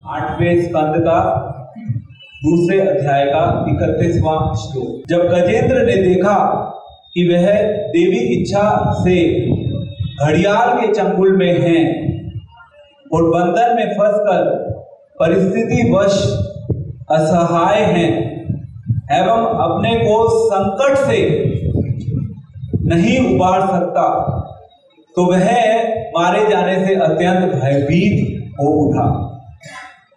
8वें स्कंद का दूसरे अध्याय का 31वां श्लोक। जब गजेंद्र ने देखा कि वह देवी इच्छा से घड़ियाल के चंगुल में हैं और बंधन में फंसकर परिस्थिति वश असहाय हैं एवं अपने को संकट से नहीं उबार सकता, तो वह मारे जाने से अत्यंत भयभीत हो उठा।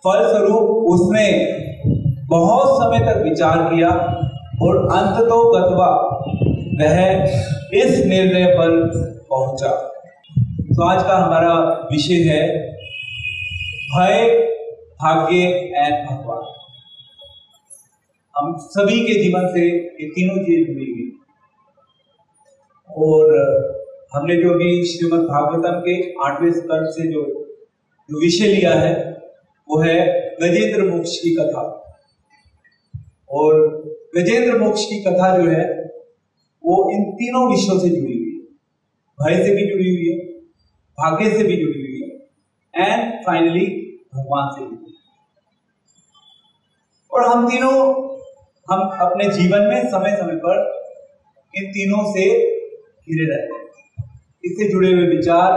फलस्वरूप उसने बहुत समय तक विचार किया और अंततोगत्वा वह इस निर्णय पर पहुंचा। तो आज का हमारा विषय है भय, भाग्य एंड भगवान। हम सभी के जीवन से ये तीनों चीजें जुड़ी हुई और हमने जो भी श्रीमद् भागवतम के 8वें स्कंद से जो विषय लिया है वो है गजेंद्र मोक्ष की कथा। और गजेंद्र मोक्ष की कथा जो है वो इन तीनों विषयों से जुड़ी हुई है, भय से भी जुड़ी हुई है, भाग्य से भी जुड़ी हुई है एंड फाइनली भगवान से भी जुड़ी हुई है। और हम अपने जीवन में समय समय पर इन तीनों से घिरे रहते हैं, इससे जुड़े हुए विचार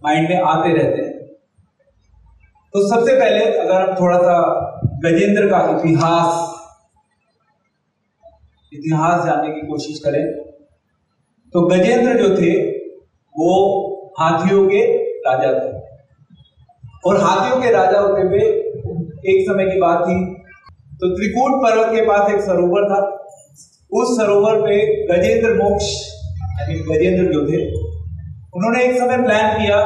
माइंड में आते रहते हैं। तो सबसे पहले अगर हम थोड़ा सा गजेंद्र का इतिहास जानने की कोशिश करें तो गजेंद्र जो थे वो हाथियों के राजा थे। और हाथियों के राजा होते हुए एक समय की बात थी, तो त्रिकूट पर्वत के पास एक सरोवर था। उस सरोवर पे गजेंद्र मोक्ष यानी गजेंद्र जो थे उन्होंने एक समय प्लान किया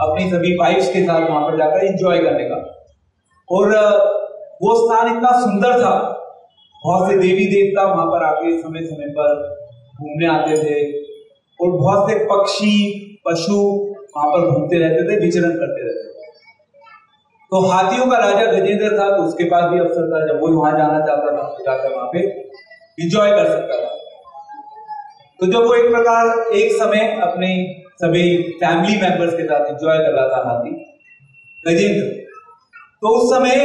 अपनी सभी वाइफ्स के साथ वहां पर जाकर एंजॉय करने का। और वो स्थान इतना सुंदर था, बहुत से देवी देवता वहां पर आके समय समय पर घूमने आते थे और बहुत से पक्षी पशु वहां पर घूमते रहते थे, विचरण करते रहते थे। तो हाथियों का राजा गजेंद्र था, तो उसके पास भी अवसर था, जब वो वहां जाना चाहता था तो जाकर वहां पे एंजॉय कर सकता था। तो जब वो एक समय अपने सभी फैमिली मेंबर्स के साथ एंजॉय कर रहा था हाथी गजेंद्र, तो उस समय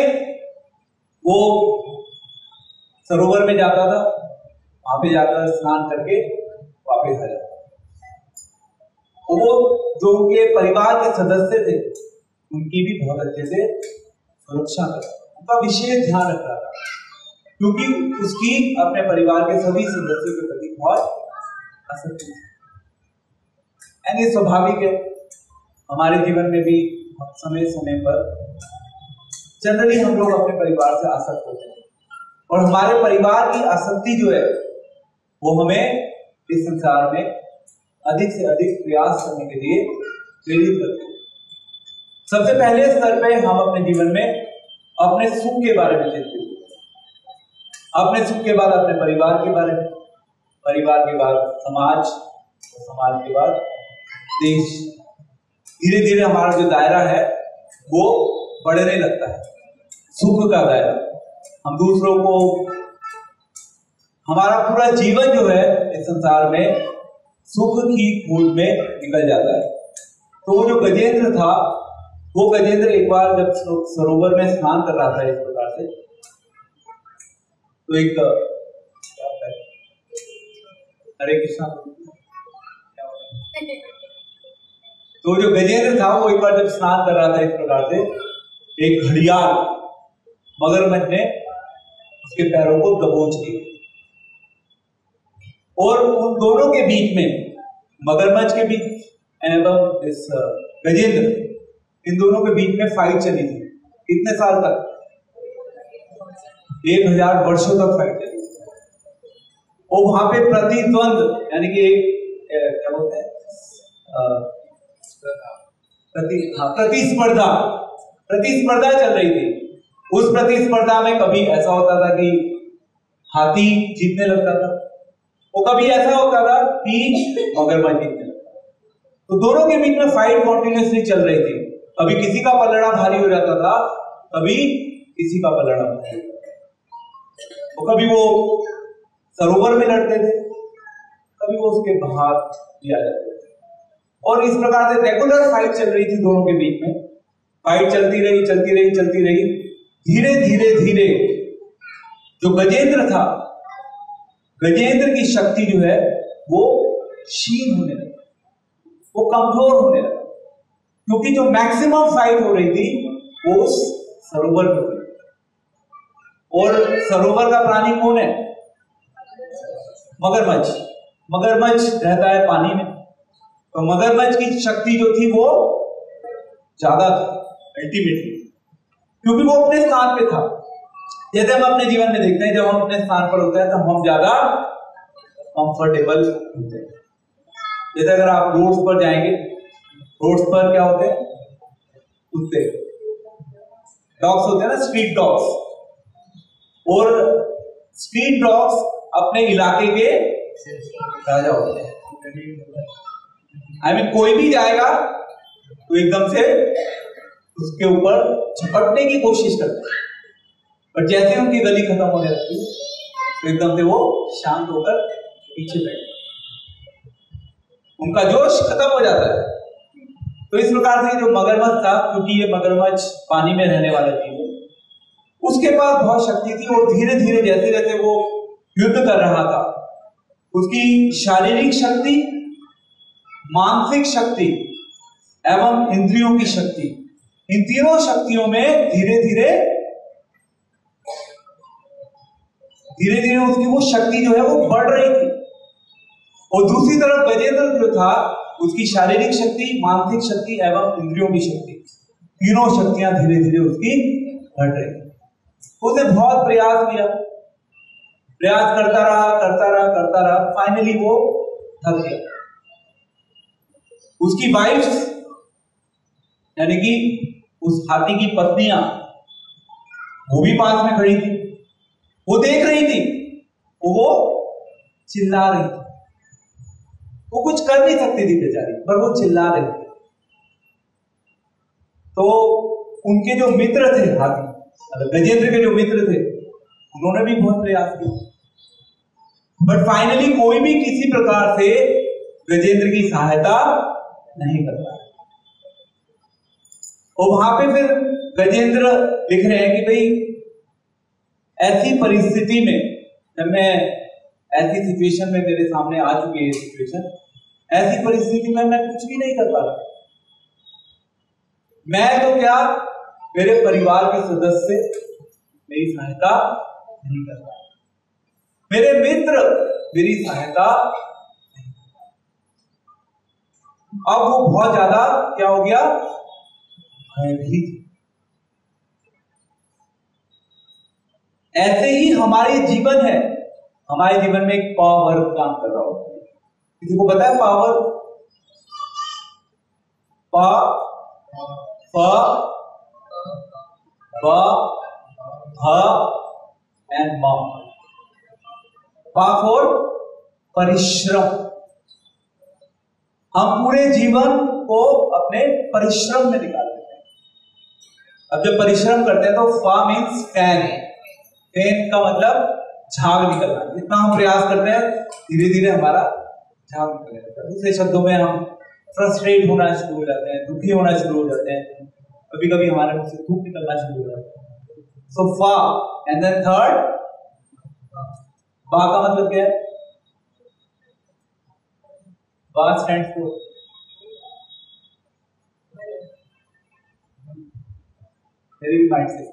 वो सरोवर में जाता था, वहां पे जाकर स्नान करके वापस आ जाता। वो जो उनके परिवार के सदस्य थे उनकी भी बहुत अच्छे से सुरक्षा करता, उनका विशेष ध्यान रख रहा था, क्योंकि उसकी अपने परिवार के सभी सदस्यों के प्रति बहुत आसक्ति थी। एंड ये स्वाभाविक है, हमारे जीवन में भी समय समय पर जनरली हम लोग अपने परिवार से आसक्त होते हैं और हमारे परिवार की आसक्ति जो है वो हमें इस संसार में अधिक से अधिक प्रयास करने के लिए प्रेरित करते हैं। सबसे पहले स्तर पे हम अपने जीवन में अपने सुख के बारे में चिंतित होते हैं, अपने सुख के बाद अपने परिवार के बारे में, परिवार के बाद समाज, समाज के बाद देश। धीरे धीरे हमारा जो दायरा है वो बढ़ने लगता है, सुख का दायरा। हम दूसरों को, हमारा पूरा जीवन जो है इस संसार में सुख की खोज में निकल जाता है। तो वो जो गजेंद्र था, वो गजेंद्र एक बार जब सरोवर में स्नान कर रहा था इस प्रकार से, तो एक हरे कृष्णा, तो जो गजेंद्र था वो एक बार जब स्नान कर रहा था इस प्रकार से, एक घड़ियाल मगरमच्छ ने उसके पैरों को दबोच लिया और उन दोनों के बीच में, मगरमच्छ के बीच एवं इस गजेंद्र, इन दोनों के बीच में फाइट चली थी। कितने साल तक? 1000 वर्षों तक फाइट चली। और वहां पे प्रतिद्वंद यानी कि क्या बोलते हैं, प्रतिस्पर्धा चल रही थी। उस प्रतिस्पर्धा में कभी ऐसा होता था कि हाथी जीतने लगता था, और कभी ऐसा होता था कि मगरमच्छ जीतने लगता था। तो दोनों के बीच में फाइट कॉन्टिन्यूसली चल रही थी। कभी किसी का पलड़ा भारी हो जाता था, कभी किसी का पलड़ा भारी, तो कभी वो सरोवर में लड़ते थे, कभी वो उसके बाहर लिया जाते थे। और इस प्रकार से रेगुलर फाइट चल रही थी दोनों के बीच में। फाइट चलती रही चलती रही चलती रही। धीरे धीरे धीरे जो गजेंद्र था, गजेंद्र की शक्ति जो है वो क्षीण होने लगी, वो कमजोर होने लगा, क्योंकि जो मैक्सिमम फाइट हो रही थी वो उस सरोवर में हो रही थी। और सरोवर का प्राणी कौन है? मगरमच्छ। मगरमच्छ रहता है पानी में, तो मगरमच्छ की शक्ति जो थी वो ज्यादा थी अल्टीमेटली, क्योंकि वो अपने स्थान पे था। जैसे हम अपने जीवन में देखते हैं, जब हम अपने स्थान पर होते हैं तो हम ज्यादा कंफर्टेबल होते हैं। जैसे अगर आप रोड्स पर जाएंगे, रोड्स पर क्या होते हैं? कुत्ते, डॉग्स होते हैं ना, स्ट्रीट डॉग्स। और स्ट्रीट डॉग्स अपने इलाके के राजा होते हैं। I mean, कोई भी जाएगा तो एकदम से उसके ऊपर झपटने की कोशिश करते हैं, और जैसे उनकी गली खत्म होने लगती है तो एकदम से वो शांत होकर पीछे बैठ, उनका जोश खत्म हो जाता है। तो इस प्रकार से जो मगरमच्छ था, क्योंकि ये मगरमच्छ पानी में रहने वाले थे, उसके पास बहुत शक्ति थी, और धीरे धीरे जैसे जैसे वो युद्ध कर रहा था, उसकी शारीरिक शक्ति, मानसिक शक्ति एवं इंद्रियों की शक्ति, इन तीनों शक्तियों में धीरे धीरे उसकी वो शक्ति जो है वो बढ़ रही थी। और दूसरी तरफ गजेंद्र जो था, उसकी शारीरिक शक्ति, मानसिक शक्ति एवं इंद्रियों की शक्ति, तीनों शक्तियां धीरे धीरे उसकी बढ़ रही थी। उसने बहुत प्रयास किया, प्रयास करता रहा, फाइनली वो थक गया। उसकी वाइफ, यानी कि उस हाथी की पत्नियां, वो भी पास में खड़ी थी, वो देख रही थी, वो चिल्ला रही थी। वो कुछ कर नहीं सकती थी बेचारी, पर वो चिल्ला रही थी। तो उनके जो मित्र थे, हाथी गजेंद्र के जो मित्र थे, उन्होंने भी बहुत प्रयास किया, बट फाइनली कोई भी किसी प्रकार से गजेंद्र की सहायता नहीं कर पाया। और वहां पे फिर गजेंद्र लिख रहे हैं कि भाई, ऐसी परिस्थिति में, जब मैं ऐसी सिचुएशन में, मेरे सामने आ चुकी है सिचुएशन, ऐसी परिस्थिति में मैं कुछ भी नहीं कर पा रहा। मैं तो क्या, मेरे परिवार के सदस्य मेरी सहायता नहीं कर पा रहे, मेरे मित्र मेरी सहायता। अब वो बहुत ज्यादा क्या हो गया, भयभीत। ऐसे ही हमारे जीवन है, हमारे जीवन में एक पावर काम कर रहा होता है। किसी को पता है पावर? पा, फ, ब, भ एंड म। पा फॉर परिश्रम। हम पूरे जीवन को अपने परिश्रम में निकाल देते हैं। अब जब परिश्रम करते हैं तो फा मीन्स फैन, फैन का मतलब झाग निकलना। जितना हम प्रयास करते हैं धीरे धीरे हमारा झाग निकल जाता है। दूसरे शब्दों में हम फ्रस्ट्रेट होना शुरू हो जाते हैं, दुखी होना शुरू हो जाते हैं, कभी कभी हमारे मुंह से धूप निकलना शुरू हो जाता है। सो फा एंड देन थर्ड बा का मतलब क्या है? बा स्टैंड्स फॉर मेरी भी माइंड से।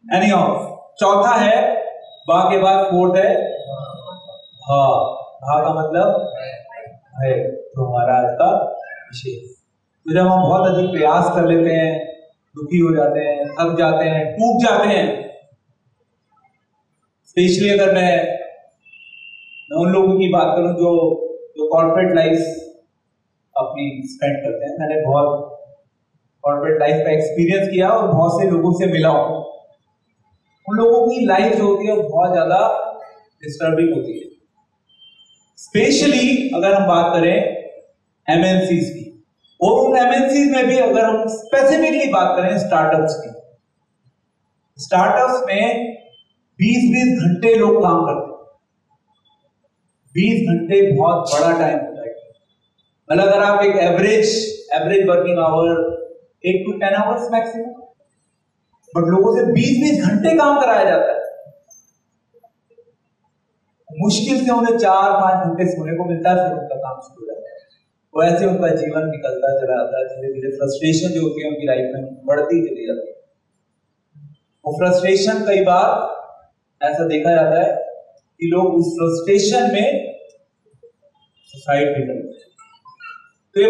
एनीहाउ, चौथा है, बा के बाद फोर्थ है भा। भा का मतलब है, तो हमारा आज का विषय। तो जब हम बहुत अधिक प्रयास कर लेते हैं, दुखी हो जाते हैं, थक जाते हैं, टूट जाते हैं, स्पेशली अगर मैं उन लोगों की बात करूं जो कॉर्पोरेट लाइफ अपनी स्पेंड करते हैं। मैंने बहुत कॉर्पोरेट लाइफ का एक्सपीरियंस किया और बहुत से लोगों से मिला हूं। उन लोगों की लाइफ जो होती है वो बहुत ज्यादा डिस्टर्बिंग होती है, स्पेशली अगर हम बात करें एमएनसीज की। और उन एमएनसीज में भी अगर हम स्पेसिफिकली बात करें स्टार्टअप्स की, स्टार्टअप्स में 20-20 घंटे लोग काम करते हैं। 20 घंटे बहुत बड़ा टाइम होता है। मतलब अगर आप एक average working hour 8 to 10 hours maximum, but लोगों से 20-20 घंटे काम कराया जाता है। मुश्किल से उन्हें 4-5 घंटे सोने को मिलता है, फिर उनका काम शुरू हो जाता है। तो ऐसे उनका जीवन निकलता चला जाता है। धीरे धीरे फ्रस्ट्रेशन जो होती है उनकी लाइफ में बढ़ती चली जाती है। वो फ्रस्ट्रेशन कई बार ऐसा देखा जाता है कि लोग उस फ्रस्ट्रेशन में सुसाइड भी करते हैं। तो ये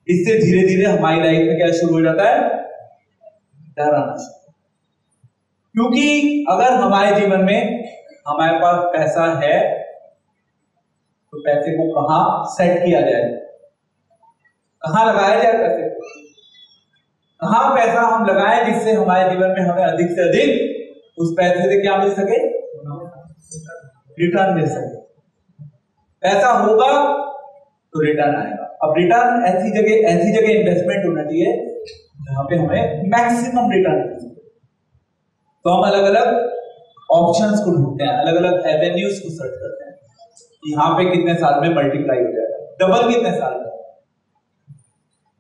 इससे धीरे धीरे हमारी लाइफ में क्या शुरू हो जाता है? डर आना शुरू। क्योंकि अगर हमारे जीवन में हमारे पास पैसा है तो पैसे को कहां सेट किया जाए, कहां लगाया जाए पैसे को, कहां पैसा हम लगाएं जिससे हमारे जीवन में हमें अधिक से अधिक उस पैसे से क्या मिल सके? रिटर्न मिल सके। पैसा होगा तो रिटर्न आएगा। अब रिटर्न ऐसी जगह इन्वेस्टमेंट होना चाहिए जहां पे हमें मैक्सिमम रिटर्न मिल सके। तो हम अलग अलग ऑप्शंस को ढूंढते हैं, अलग अलग एवेन्यूज को सर्च करते हैं कि यहाँ पे कितने साल में मल्टीप्लाई हो जाएगा, डबल कितने साल में।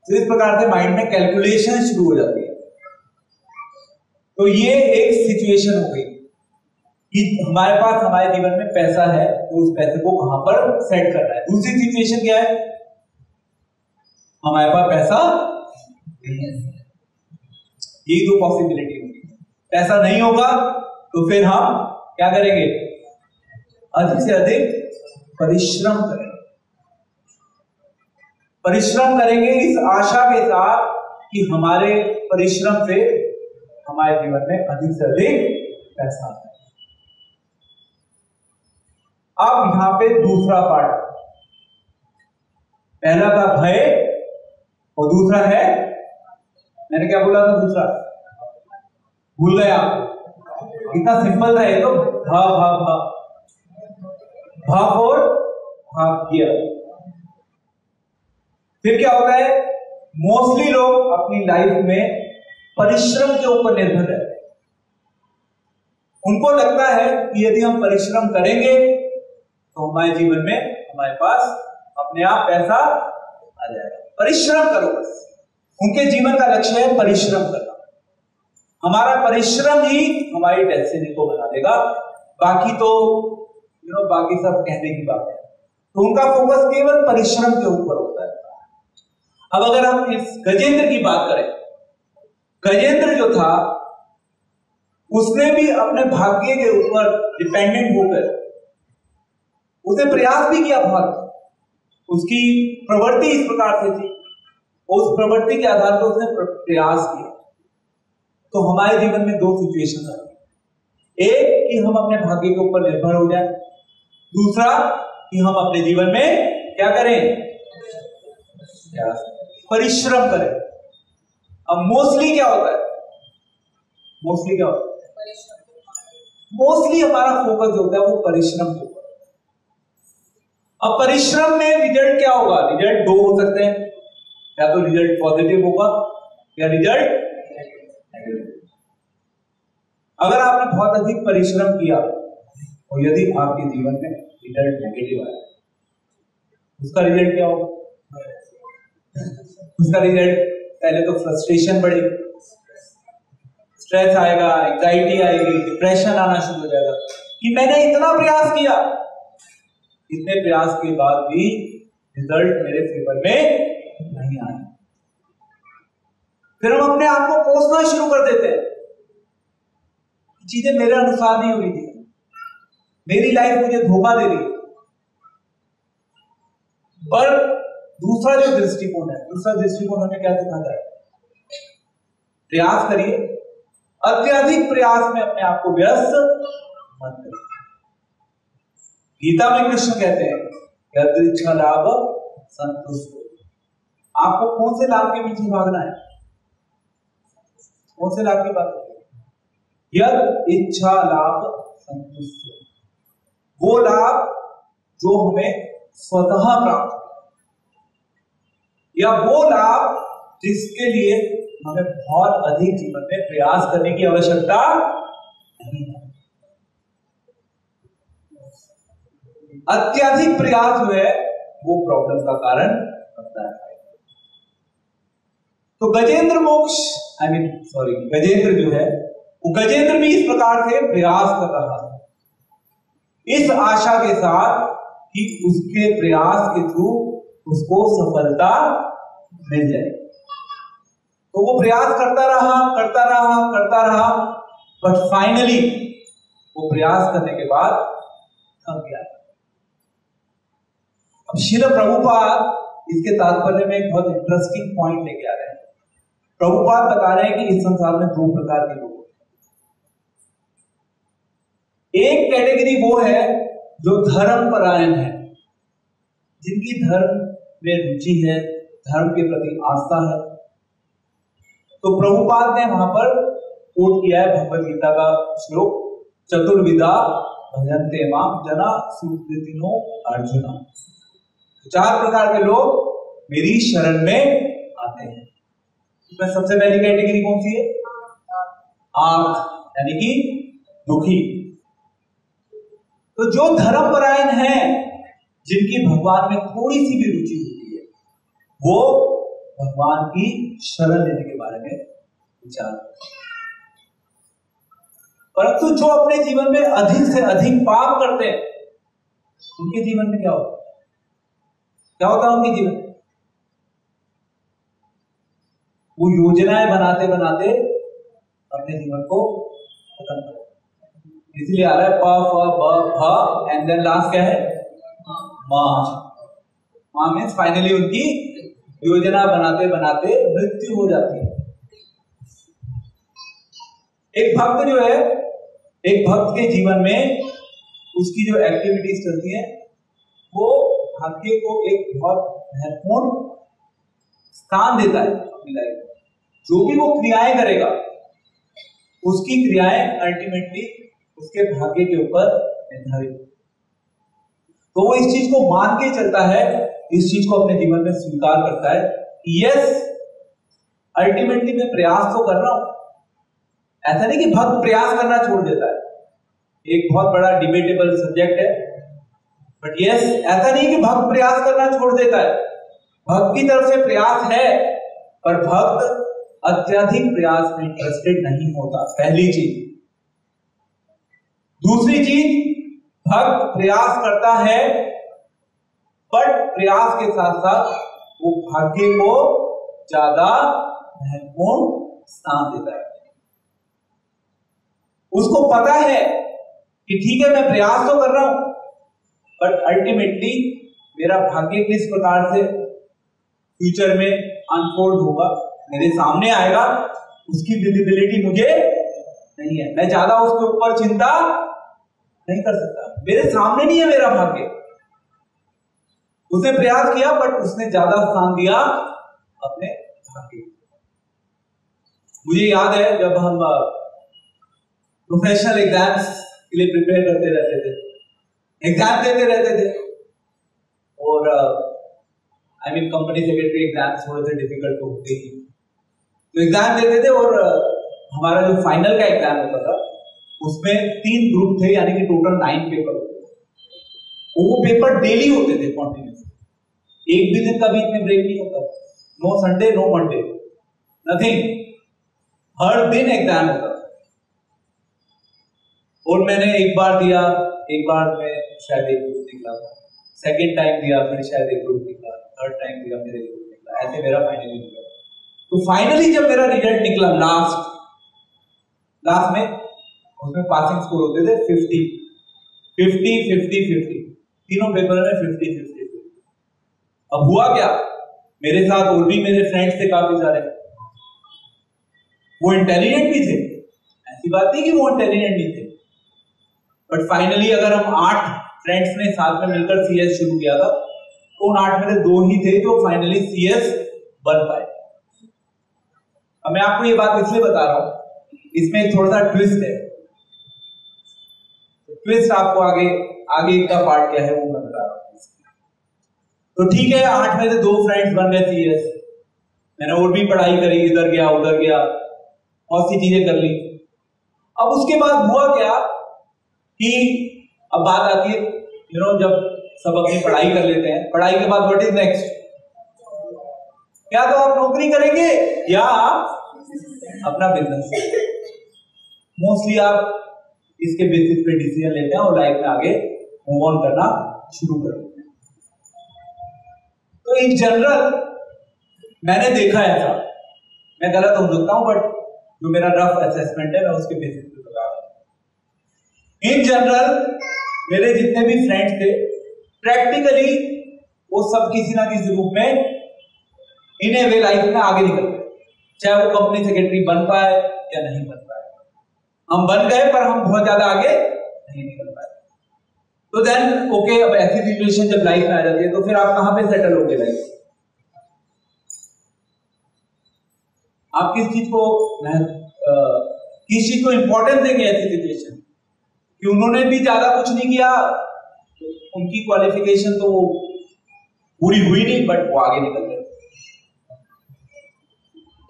तो इस प्रकार से माइंड में कैलकुलेशन शुरू हो जाती है। तो ये एक सिचुएशन हो गई कि हमारे पास हमारे जीवन में पैसा है तो उस पैसे को कहां पर सेट करना है। दूसरी सिचुएशन क्या है? हमारे पास पैसा नहीं है। ये दो पॉसिबिलिटी होगी। पैसा नहीं होगा तो फिर हम क्या करेंगे? अधिक से अधिक परिश्रम करेंगे। परिश्रम करेंगे इस आशा के साथ कि हमारे परिश्रम से हमारे जीवन में अधिक से अधिक पैसा आता है। अब यहां पे दूसरा पार्ट, पहला था भय और दूसरा है, मैंने क्या बोला था दूसरा? भूल गया। इतना सिंपल था ये तो। भाव और भाग्य। फिर क्या होता है? मोस्टली लोग अपनी लाइफ में परिश्रम के ऊपर निर्भर रहते हैं। उनको लगता है कि यदि हम परिश्रम करेंगे तो हमारे जीवन में हमारे पास अपने आप पैसा आ जाएगा। परिश्रम करो बस। उनके जीवन का लक्ष्य है परिश्रम करना। हमारा परिश्रम ही हमारी डेस्टिनी को बना देगा। बाकी तो बाकी सब कहने की बात है। तो उनका फोकस केवल परिश्रम के ऊपर होता है। अब अगर हम इस गजेंद्र की बात करें, गजेंद्र जो था उसने भी अपने भाग्य के ऊपर डिपेंडेंट होकर उसने प्रयास भी किया बहुत। उसकी प्रवृत्ति इस प्रकार से थी, उस प्रवृत्ति के आधार पर उसने प्रयास किया। तो हमारे जीवन में दो सिचुएशन आती है। एक कि हम अपने भाग्य के ऊपर निर्भर हो जाए, दूसरा कि हम अपने जीवन में क्या करें? परिश्रम करें। अब मोस्टली क्या होता है? मोस्टली हमारा फोकस जो होता है वो परिश्रम के ऊपर। अब परिश्रम में रिजल्ट क्या होगा? रिजल्ट दो हो सकते हैं, या तो रिजल्ट पॉजिटिव होगा या रिजल्ट नेगेटिव। अगर आपने बहुत अधिक परिश्रम किया और यदि आपके जीवन में रिजल्ट नेगेटिव आया, उसका रिजल्ट क्या होगा? उसका रिजल्ट पहले तो फ्रस्ट्रेशन बढ़ेगी, स्ट्रेस आएगा, एंजाइटी आएगी, डिप्रेशन आना शुरू हो जाएगा कि मैंने इतना प्रयास किया, इतने प्रयास के बाद भी रिजल्ट मेरे फेवर में नहीं आया। फिर हम अपने आप को कोसना शुरू कर देते हैं, चीजें मेरे अनुसार नहीं हो रही थी, मेरी लाइफ मुझे धोखा दे रही। और दूसरा दृष्टिकोण हमें क्या सिखाता है? प्रयास करिए, अत्यधिक प्रयास में अपने आप को व्यस्त मत करिए। गीता में कृष्ण कहते हैं यदि इच्छा लाभ संतुष्ट हो। आपको कौन से लाभ के पीछे भागना है? कौन से लाभ की बात है? यद इच्छा लाभ संतुष्ट हो, वो लाभ जो हमें स्वतः प्राप्त हो, या वो लाभ जिसके लिए हमें बहुत अधिक जीवन में प्रयास करने की आवश्यकता नहीं है। अत्यधिक प्रयास जो है वो प्रॉब्लम का कारण करता है। तो गजेंद्र मोक्ष गजेंद्र जो है वो गजेंद्र भी इस प्रकार से प्रयास कर रहा था, इस आशा के साथ कि उसके प्रयास के थ्रू उसको सफलता मिल जाए। तो वो प्रयास करता रहा, बट फाइनली वो प्रयास करने के बाद थक गया। अब श्रील प्रभुपाद इसके तात्पर्य में एक बहुत इंटरेस्टिंग पॉइंट लेके आ रहे हैं। प्रभुपाद बता रहे हैं कि इस संसार में दो प्रकार के लोग होते हैं। एक कैटेगरी वो है जो धर्म परायण है, जिनकी धर्म में रुचि है, धर्म के प्रति आस्था है। तो प्रभुपाद ने वहां पर कोट किया है भगवद गीता का श्लोक, चतुर्विधा भजन्ते माम जना सुकृतिनो अर्जुना। चार प्रकार के लोग मेरी शरण में आते हैं। इसमें सबसे पहली कैटेगरी कौन सी है? आर्थ, यानी कि दुखी। तो जो धर्मपरायण है, जिनकी भगवान में थोड़ी सी भी रुचि होती है, वो भगवान की शरण लेने के बारे में विचार करते हैं। परंतु जो अपने जीवन में अधिक से अधिक पाप करते हैं, उनके जीवन में क्या होता है? क्या होता है उनके जीवन में? वो योजनाएं बनाते बनाते अपने जीवन को खत्म कर, इसलिए आ रहा है प फ ब भ एंड देन लास्ट क्या है? मां मीन्स फाइनली उनकी योजना बनाते बनाते मृत्यु हो जाती है। एक भक्त जो है, एक भक्त के जीवन में उसकी जो एक्टिविटीज चलती है, वो भाग्य को एक बहुत महत्वपूर्ण स्थान देता है अपनी लाइफ में। जो भी वो क्रियाएं करेगा, उसकी क्रियाएं अल्टीमेटली उसके भाग्य के ऊपर निर्धारित। तो वो इस चीज को मान के चलता है, इस चीज को अपने जीवन में स्वीकार करता है कि यस, अल्टीमेटली मैं प्रयास तो कर रहा हूं। ऐसा नहीं कि भक्त प्रयास करना छोड़ देता है, एक बहुत बड़ा डिबेटेबल सब्जेक्ट है, बट यस, ऐसा नहीं कि भक्त प्रयास करना छोड़ देता है। भक्त की तरफ से प्रयास है, पर भक्त अत्यधिक प्रयास में इंटरेस्टेड नहीं होता, पहली चीज। दूसरी चीज, भक्त प्रयास करता है, बट प्रयास के साथ साथ वो भाग्य को ज्यादा महत्वपूर्ण स्थान देता है। उसको पता है कि ठीक है, मैं प्रयास तो कर रहा हूं, बट अल्टीमेटली मेरा भाग्य किस प्रकार से फ्यूचर में अनफोल्ड होगा, मेरे सामने आएगा, उसकी विजिबिलिटी मुझे नहीं है। मैं ज्यादा उसके ऊपर चिंता नहीं कर सकता, मेरे सामने नहीं है मेरा भाग्य। उसने प्रयास किया, बट उसने ज्यादा स्थान दिया अपने भाग्य। मुझे याद है जब हम प्रोफेशनल एग्जाम्स के लिए प्रिपेयर करते रहते थे, एग्जाम देते रहते थे, और कंपनी सेक्रेटरी एग्जाम्स थोड़े से डिफिकल्ट तो होते ही, तो एग्जाम देते थे। और हमारा जो फाइनल का एग्जाम होता था, उसमें 3 ग्रुप थे, यानी कि टोटल 9 पेपर होते थे। वो पेपर डेली होते थे कॉन्टिन्यूस, एक भी दिन का बीच में ब्रेक नहीं होता, no Sunday no Monday, nothing, हर दिन एग्जाम होता था। और मैंने एक बार दिया, एक बार में शायद एक ग्रुप निकला, सेकेंड टाइम दिया, फिर शायद एक ग्रुप निकला, थर्ड टाइम दिया, मेरे ग्रुप निकला, ऐसे मेरा फाइनली निकला। तो फाइनली जब मेरा रिजल्ट निकला लास्ट में, उसमें पासिंग स्कोर होते थे 50, 50, 50, 50, तीनों पेपर में 50, 50, 50। अब हुआ क्या, मेरे साथ और भी मेरे फ्रेंड्स थे काफी सारे, वो इंटेलिजेंट भी थे, ऐसी बात नहीं कि वो इंटेलिजेंट नहीं थे, बट फाइनली अगर हम 8 फ्रेंड्स ने साथ में मिलकर सीएस शुरू किया था, तो उन 8 में से 2 ही थे जो फाइनली सीएस बन पाए। अब मैं आपको ये बात इसलिए बता रहा हूं, इसमें एक थोड़ा सा ट्विस्ट है। ट्विस्ट आपको आगे का पार्ट क्या है वो मैं बता रहा हूं। तो ठीक है, 8 में से 2 फ्रेंड्स बन गए सीएस, मैंने और भी पढ़ाई करी, इधर गया उधर गया, बहुत सी चीजें कर ली। अब उसके बाद हुआ क्या कि अब बात आती है, जब सब अपनी पढ़ाई कर लेते हैं, पढ़ाई के बाद व्हाट इज नेक्स्ट? या तो आप नौकरी करेंगे या अपना बिजनेस। मोस्टली आप इसके बेसिस पे डिसीजन लेते हैं और लाइफ में आगे मूव ऑन करना शुरू कर देते हैं। तो इन जनरल मैंने देखा है ऐसा, मैं गलत हो सकता हूं बट जो मेरा रफ असेसमेंट है मैं उसके बेसिस पे बता रहा हूं। इन जनरल मेरे जितने भी फ्रेंड्स थे प्रैक्टिकली वो सब किसी ना किसी रूप में इन्हें वे लाइफ में आगे निकल गए, चाहे वो कंपनी सेक्रेटरी बन पाए या नहीं बन पाए। हम बन गए पर हम बहुत ज्यादा आगे नहीं निकल पाए। तो देन ओके, अब ऐसी सिचुएशन जब लाइफ में आ जाती है तो फिर आप कहां पे सेटल होगे लाइफ? आप किस चीज को इंपॉर्टेंस देंगे ऐसी सिचुएशन कि उन्होंने भी ज्यादा कुछ नहीं किया, उनकी क्वालिफिकेशन तो पूरी हुई नहीं बट वो आगे निकल गए।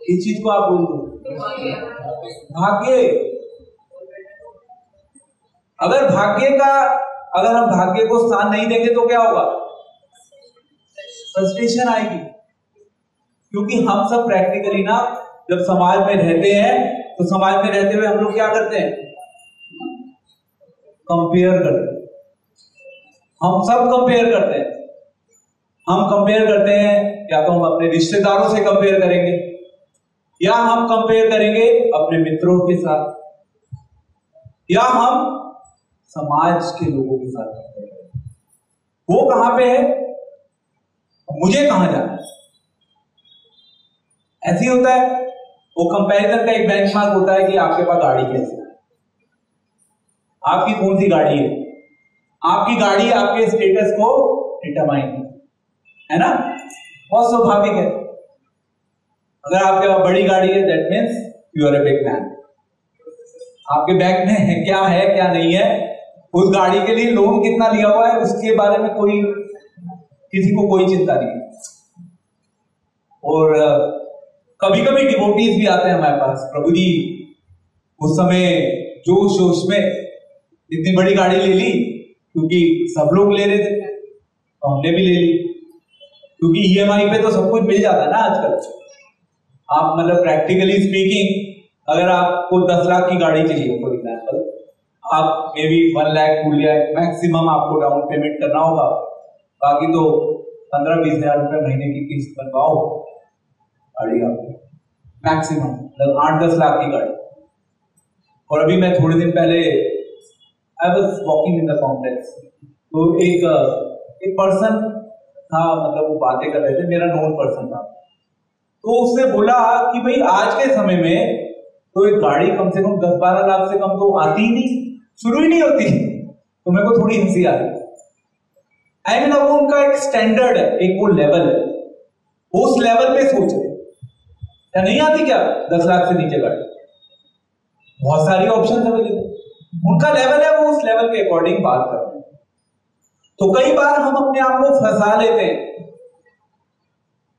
इस चीज को आप बोल दो भाग्य। अगर हम भाग्य को स्थान नहीं देंगे तो क्या होगा? फ्रस्ट्रेशन आएगी। क्योंकि हम सब प्रैक्टिकली ना जब समाज में रहते हैं तो समाज में रहते हुए हम लोग क्या करते हैं? कंपेयर करते हैं। हम सब कंपेयर करते हैं। हम कंपेयर करते हैं या तो हम अपने रिश्तेदारों से कंपेयर करेंगे या हम कंपेयर करेंगे अपने मित्रों के साथ या हम समाज के लोगों के साथ कंपेयर करेंगे। वो कहां पे है, मुझे कहां जाना है? ऐसे ही होता है। वो कंपैरिजन का एक बेंचमार्क होता है कि आपके पास गाड़ी कैसी है, आपकी कौन सी गाड़ी है। आपकी गाड़ी आपके स्टेटस को डिटरमाइन है ना, बहुत स्वाभाविक है। अगर आपके पास बड़ी गाड़ी है that means you are a big man. आपके बैंक में क्या है क्या नहीं है, उस गाड़ी के लिए लोन कितना लिया हुआ है उसके बारे में किसी को कोई चिंता नहीं है। और कभी कभी डिवोटीज भी आते हैं हमारे पास, प्रभु जी उस समय जोश में इतनी बड़ी गाड़ी ले ली क्योंकि सब लोग ले रहे थे तो हमने भी ले ली, क्योंकि ईएमआई पे तो सब कुछ मिल जाता है ना आजकल। आप मतलब प्रैक्टिकली स्पीकिंग अगर आपको 10 लाख की गाड़ी चाहिए फॉर एग्जाम्पल, आप may be 1 lakh 2 lakh maximum आपको डाउन पेमेंट करना होगा, बाकी तो 15-20 हजार रुपए महीने की किस्त बनवाओ गाड़ी आपकी मैक्सिमम, मतलब 8-10 लाख की गाड़ी। और अभी मैं थोड़े दिन पहले I was walking in the complex, तो एक पर्सन था, मतलब वो बातें कर रहे थे, मेरा नोन पर्सन था। तो उसने बोला कि भाई आज के समय में तो एक गाड़ी कम से कम 10-12 लाख से कम तो आती ही नहीं, शुरू ही नहीं होती। तो मेरे को थोड़ी हंसी आ रही। आई मीन वो उनका एक स्टैंडर्ड है, एक वो लेवल है, उस लेवल पे सोच रहे क्या नहीं आती क्या 10 लाख से नीचे गाड़ी, बहुत सारी ऑप्शन अवेलेबल, उनका लेवल है, वो उस लेवल के अकॉर्डिंग बात कर रहे हैं। तो कई बार हम अपने आप को फंसा लेते हैं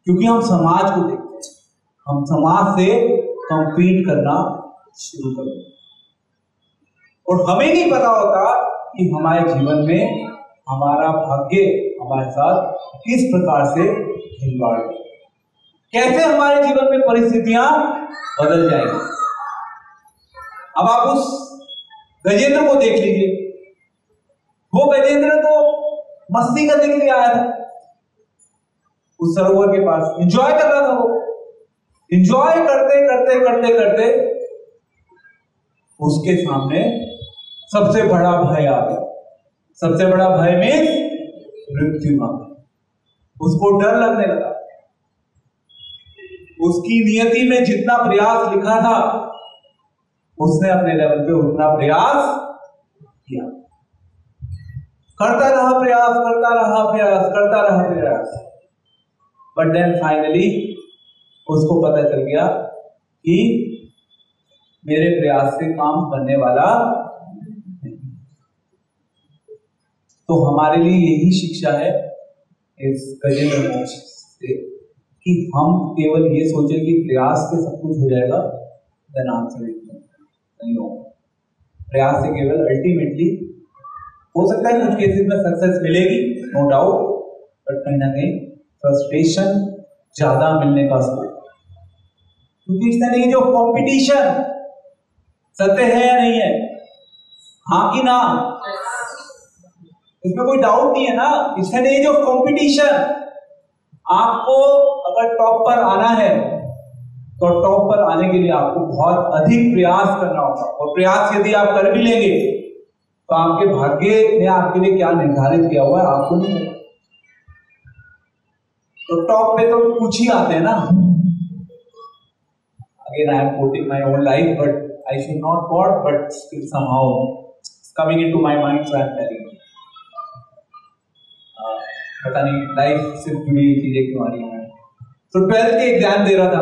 क्योंकि हम समाज को देखते हैं, हम समाज से कंपीट करना शुरू कर देते हैं और हमें नहीं पता होता कि हमारे जीवन में हमारा भाग्य हमारे साथ किस प्रकार से खिलवाड़ है, कैसे हमारे जीवन में परिस्थितियां बदल जाएंगी। अब आप उस गजेंद्र को देख लीजिए, वो गजेंद्र तो मस्ती करने के लिए आया था उस सरोवर के पास, एंजॉय कर रहा था। वो एंजॉय करते करते करते करते उसके सामने सबसे बड़ा भय आ गया। सबसे बड़ा भय मीन्स मृत्यु आ गई। उसको डर लगने लगा। उसकी नियति में जितना प्रयास लिखा था उसने अपने लेवल पे उतना प्रयास किया, करता रहा प्रयास, करता रहा प्रयास, करता रहा प्रयास, बट देन फाइनली उसको पता चल गया कि मेरे प्रयास से काम बनने वाला नहीं। तो हमारे लिए यही शिक्षा है इस गजेंद्र मोक्ष से कि हम केवल ये सोचें कि प्रयास से सब कुछ हो जाएगा, देन आंसर नहीं होगा। प्रयास से केवल अल्टीमेटली हो सकता है कुछ केसेस में सक्सेस मिलेगी, नो डाउट, बट कहीं ना कहीं फ्रस्ट्रेशन ज्यादा मिलने का स्कोप, क्योंकि it's an age of competition. सत्य है या नहीं है? हाँ कि ना? इसमें कोई डाउट नहीं है ना। It's an age of competition. आपको अगर टॉप पर आना है तो टॉप पर आने के लिए आपको बहुत अधिक प्रयास करना होगा, और प्रयास यदि आप कर भी लेंगे तो आपके भाग्य ने आपके लिए क्या निर्धारित किया हुआ है आपको नहीं पता। तो टॉप पे तो कुछ ही आते हैं ना। Again I am quoting my own life, but I should not quote, but still somehow coming into my mind, so I am telling. पता नहीं लाइफ से जुड़ी चीजें क्यों आ रही हैं। तो 12th के एग्जाम दे रहा था,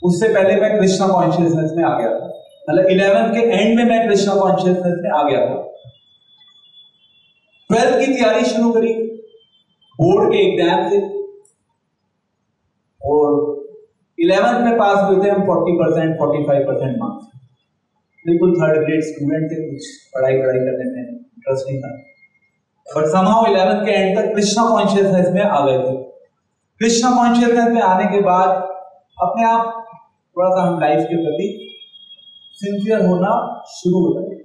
उससे पहले मैं कृष्णा कॉन्शियसनेस में आ गया था। मतलब 11th के एंड में मैं कृष्णा कॉन्शियसनेस में आ गया था। 12th की तैयारी शुरू करी, बोर्ड के एग्जाम थे, और 11th में पास हुए थे हम 40%, 45% मार्क्स। बिल्कुल थर्ड ग्रेड स्टूडेंट थे, कुछ पढ़ाई करने में इंटरेस्ट नहीं था, बट समहाउ 11th के एंड तक कृष्णा कॉन्शियसनेस में आ गए थे। कृष्णा कॉन्शियसनेस में आने के बाद अपने आप थोड़ा सा हम लाइफ के प्रति सिंसियर होना शुरू हो गए।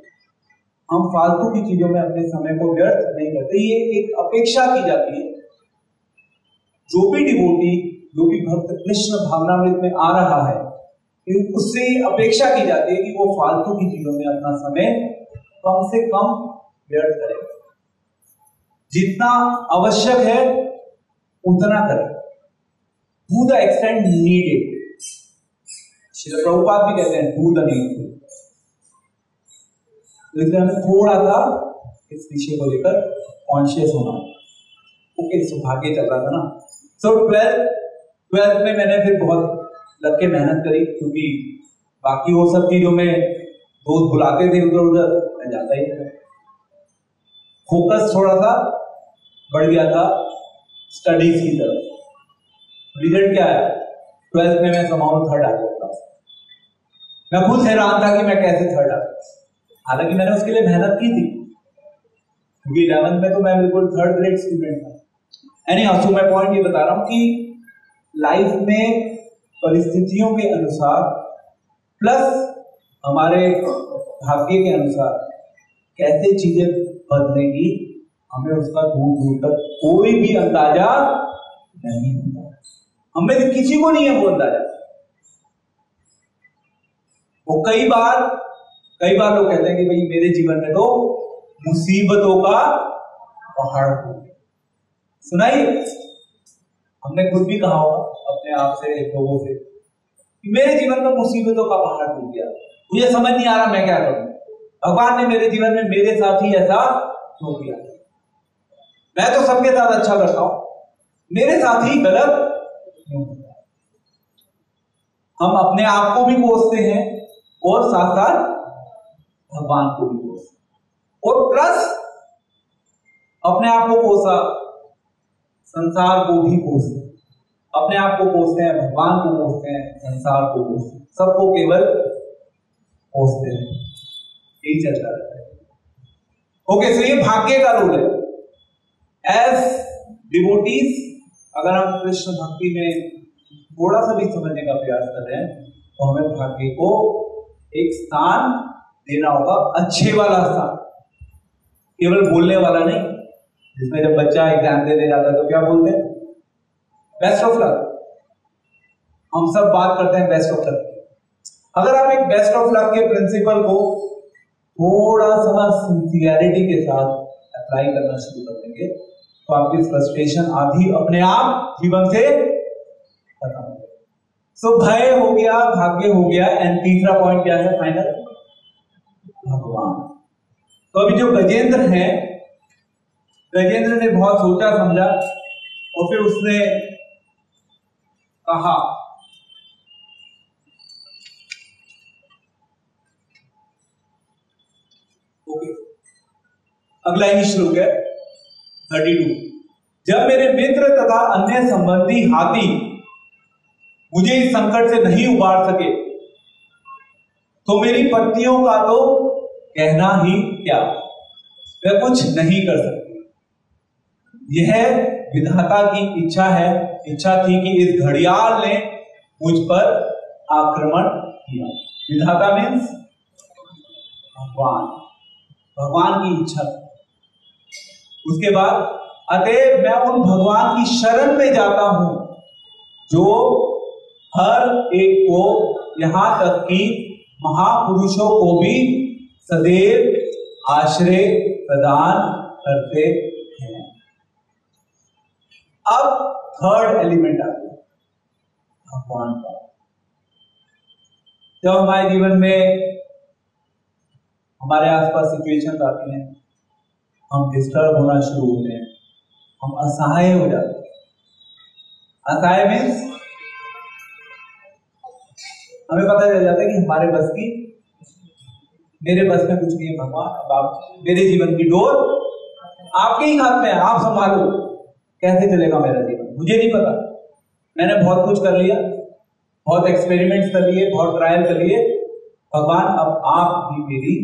हम फालतू की चीजों में अपने समय को व्यर्थ नहीं करते। ये एक अपेक्षा की जाती है, जो भी डिवोटी, जो भी भक्त कृष्ण भावनामृत में आ रहा है, उससे अपेक्षा की जाती है कि वो फालतू की चीजों में अपना समय कम से कम व्यर्थ करे, जितना आवश्यक है उतना करें, to the extent needed. Shri Prabhupada भी कहते हैं टू द नीडेड। तो इसलिए हमें थोड़ा सा इस विषय को लेकर कॉन्शियस होना। ओके, सौभाग्य चल रहा था ना। सो 12th में मैंने फिर बहुत लग के मेहनत करी, क्योंकि बाकी वो सब चीजों में दोस्त बुलाते थे उधर उधर, मैं जाता ही था। फोकस थोड़ा सा बढ़ गया था स्टडीज की तरफ। रिजल्ट क्या है? 12th में मैं समाउंट थर्ड आ गया क्लास। मैं खुद हैरान था कि मैं कैसे थर्ड आ गया, हालांकि मैंने उसके लिए मेहनत की थी, क्योंकि 11th में तो मैं बिल्कुल थर्ड ग्रेड स्टूडेंट था। एनीहाउ, सो मैं पॉइंट ये बता रहा हूं कि लाइफ में परिस्थितियों के अनुसार प्लस हमारे भाग्य के अनुसार कैसे चीजें बदलेंगी, हमें उसका दूर दूर तक कोई भी अंदाजा नहीं होता। हमें से किसी को नहीं है वो अंदाजा। वो कई बार लोग कहते हैं कि भाई मेरे जीवन में तो मुसीबतों का पहाड़ हो गया। सुनाइए, हमने खुद भी कहा होगा अपने आप से, लोगों से, कि मेरे जीवन में मुसीबतों का पहाड़ टूट गया, मुझे समझ नहीं आ रहा मैं क्या करूं, भगवान ने मेरे जीवन में मेरे साथ ही ऐसा हो गया, मैं तो सबके साथ अच्छा करता हूं, मेरे साथ ही गलत। हम अपने आप को भी कोसते हैं और साथ साथ भगवान को भी कोसते, और प्लस अपने आप को कोसा, संसार को भी कोसते। अपने आप को कोसते हैं, भगवान को कोसते हैं, संसार को कोसते हैं, सबको केवल कोसते हैं। यही चलता रहता है। ओके, सो ये भाग्य का रोल है। एज डिवोटीज, अगर हम कृष्ण भक्ति में थोड़ा सा भी समझने का प्रयास कर रहे हैं, तो हमें भाग्य को एक स्थान देना होगा, अच्छे वाला स्थान, केवल बोलने वाला नहीं। जिसमें जब बच्चा एग्जाम देने जाता है तो क्या बोलते हैं? Best of luck. हम सब बात करते हैं बेस्ट ऑफ लक। अगर आप एक बेस्ट ऑफ लक के प्रिंसिपल को थोड़ा सा सिंसियरिटी के साथ अप्लाई करना शुरू कर देंगे, तो आपकी फ्रस्ट्रेशन आधी अपने आप जीवन से खत्म हो जाएगी। सो भय हो गया, भाग्य हो गया, एंड तीसरा पॉइंट क्या है फाइनल? भगवान। तो अभी जो गजेंद्र है, गजेंद्र ने बहुत सोचा समझा और फिर उसने कहा, ओके, अगला ही श्लोक है 32। जब मेरे मित्र तथा अन्य संबंधी हाथी मुझे इस संकट से नहीं उबार सके, तो मेरी पत्नियों का तो कहना ही क्या, वे कुछ नहीं कर सकती। यह विधाता की इच्छा है इच्छा थी कि इस घड़ियाल ने मुझ पर आक्रमण किया। विधाता मीन्स भगवान, भगवान की इच्छा। उसके बाद अतएव मैं उन भगवान की शरण में जाता हूं जो हर एक को, यहां तक कि महापुरुषों को भी सदैव आश्रय प्रदान करते हैं। अब थर्ड एलिमेंट आ गया भगवान का। जब हमारे जीवन में हमारे आसपास सिचुएशन आती हैं, हम डिस्टर्ब होना शुरू होते हैं, हम असहाय हो जाते हैं। असहाय मीन्स हमें पता चल जाता है कि हमारे बस की, मेरे बस में कुछ नहीं है भगवान, अब आप मेरे जीवन की डोर आपके ही हाथ में है, आप संभालो। कैसे चलेगा मेरा जीवन मुझे नहीं पता, मैंने बहुत कुछ कर लिया, बहुत एक्सपेरिमेंट्स कर लिए, बहुत ट्रायल कर लिए। भगवान अब आप ही मेरी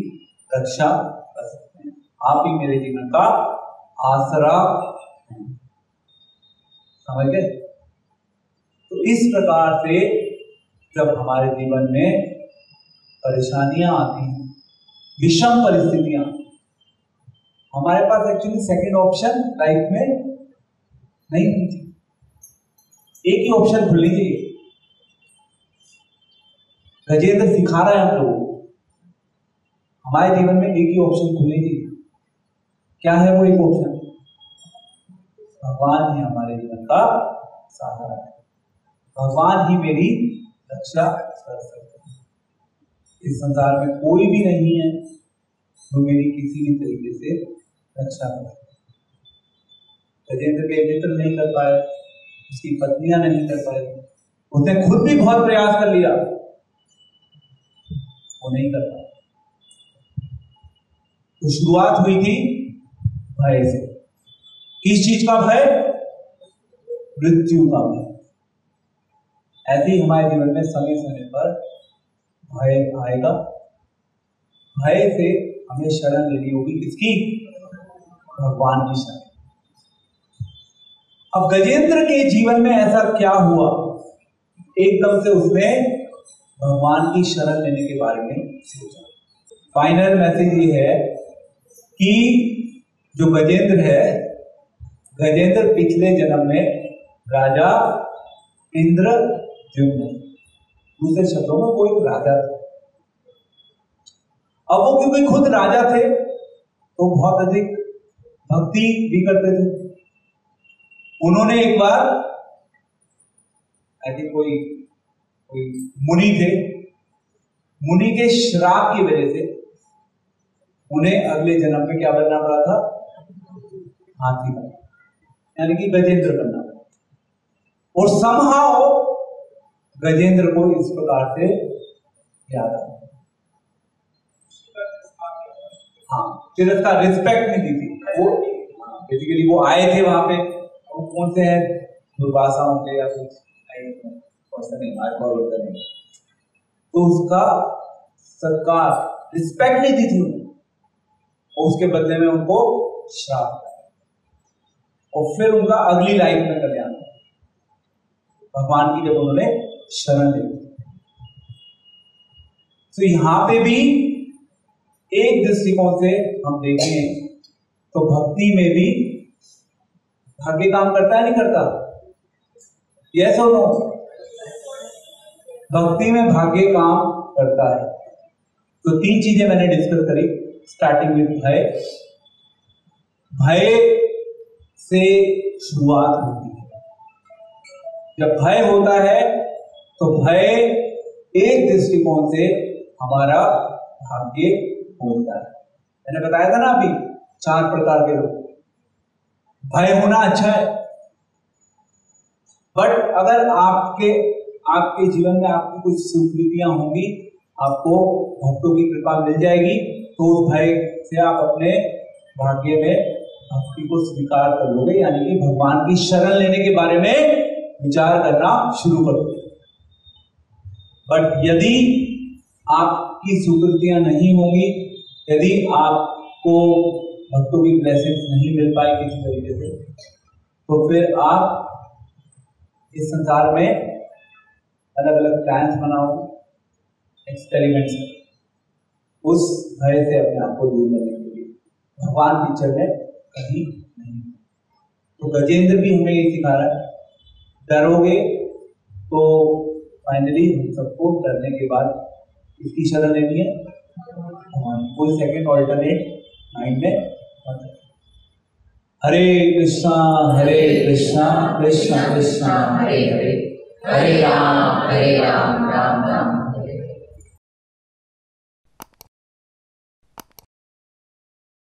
रक्षा कर सकते हैं, आप ही मेरे जीवन का आसरा हैं। समझ गए? तो इस प्रकार से जब हमारे जीवन में परेशानियां आती हैं, विषम परिस्थितियां, हमारे पास एक्चुअली सेकंड ऑप्शन लाइफ में नहीं होती, एक ही ऑप्शन खुलनी चाहिए। गजेंद्र सिखा रहा है हम लोगों को, हमारे जीवन में एक ही ऑप्शन खुलनी चाहिए। क्या है वो एक ऑप्शन? भगवान ही हमारे जीवन का सहारा है, भगवान ही मेरी रक्षा कर सकते हैं। इस संसार में कोई भी नहीं है जो मेरी किसी भी तरीके से रक्षा कर सकते। गजेंद्र के मित्र नहीं कर पाए, उसकी पत्नियां नहीं कर पाई, उसने खुद भी बहुत प्रयास कर लिया, वो नहीं कर पाया। तो शुरुआत हुई थी भय से। किस चीज का भय? मृत्यु का भय। ऐसे ही हमारे जीवन में समय समय पर भय आएगा। भय से हमें शरण लेनी होगी, किसकी? भगवान की शरण। अब गजेंद्र के जीवन में ऐसा क्या हुआ, एकदम से उसने भगवान की शरण लेने के बारे में सोचा। फाइनल मैसेज ये है कि जो गजेंद्र है, गजेंद्र पिछले जन्म में राजा इंद्रद्युम्न, दूसरे शब्दों में कोई राजा थे। अब वो क्योंकि खुद राजा थे तो बहुत अधिक भक्ति भी करते थे। उन्होंने एक बार, आई थिंक कोई मुनि थे, मुनि के श्राप की वजह से उन्हें अगले जन्म में क्या बनना पड़ा था? हाथी बनना, यानी कि गजेंद्र बनना पड़ा। और समहाउ गजेंद्र को इस प्रकार से याद आया। हाँ, तिरस्कार, रिस्पेक्ट नहीं दी थी। वो बेसिकली वो आए थे वहां पे, वो कौन से हैं, दुर्वासा होंगे या कुछ नहीं, तो उसका सत्कार, रिस्पेक्ट नहीं दी थी और उसके बदले में उनको श्राप, और फिर उनका अगली लाइफ में कल्याण भगवान की जब उन्होंने शरण ली। तो यहां पे भी एक दृष्टिकोण से हम देखें तो भक्ति में भी भाग्य काम करता है, नहीं करता? यस और नो? भक्ति में भाग्य काम करता है। तो तीन चीजें मैंने डिस्कस करी, स्टार्टिंग विद भय। भय से शुरुआत होती है। जब भय होता है तो भय एक दृष्टिकोण से हमारा भाग्य होता है। मैंने बताया था ना अभी 4 प्रकार के लोग। भय होना अच्छा है, बट अगर आपके जीवन में आपकी कुछ सुकृतियां होंगी, आपको भक्तों की कृपा मिल जाएगी, तो उस भय से आप अपने भाग्य में भक्ति को स्वीकार कर लोगे, यानी कि भगवान की शरण लेने के बारे में विचार करना शुरू कर दोगे। बट यदि आपकी सुकृतियां नहीं होंगी, यदि आपको भक्तों की ब्लेसिंग्स नहीं मिल पाए किसी तरीके से, तो फिर आप इस संसार में अलग अलग प्लान्स बनाओ, एक्सपेरिमेंट्स, उस भय से अपने आप को दूर करने के लिए भगवान पिक्चर में कहीं नहीं। तो गजेंद्र भी हमें ये सिखा रहा है, डरोगे तो फाइनली हम सबको डरने के बाद इसकी शरण लेनी है, कोई सेकंड ऑल्टरनेट माइंड में। हरे कृष्णा कृष्णा कृष्णा कृष्णा हरे हरे, हरे राम राम राम